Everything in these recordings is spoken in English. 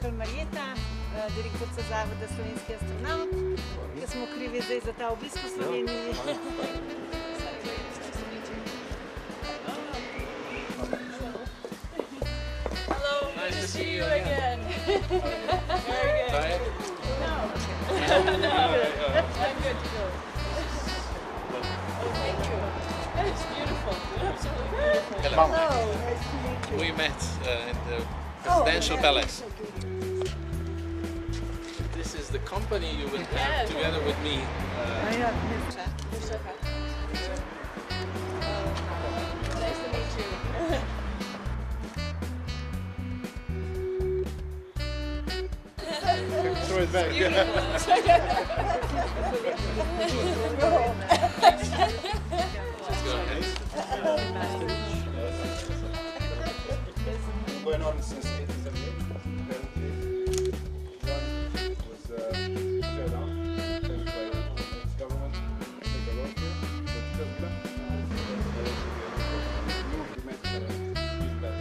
Štrukelj Marjeta, direktorica Zavoda Slovenski astronaut, ki smo krivi zdaj za ta obisk v Sloveniji. Hello, nice to see you again. Very good. Tired? No. I'm good to go. Oh, thank you. It's beautiful. Absolutely beautiful. Hello. Nice to meet you. We met in the presidential palace. This is the company you will have together with me. Nice to meet you. Throw it back. Go ahead. Going on since 1878. Apparently, one was shut down by its government. Took a road here, but Tesla. New implement built that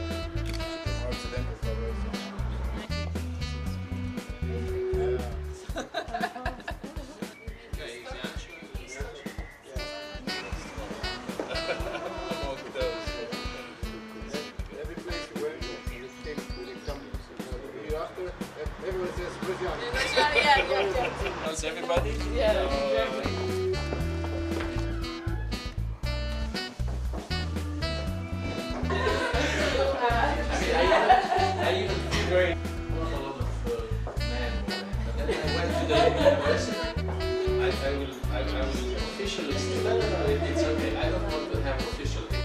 accidental flowers. Every place you went, it came with examples. You after, everyone says Brazilian. Yeah. How's everybody? Yeah, exactly. I even feel very a lot of men. And then I went to the university. I will officially say, no, it's okay. I don't want to have official things.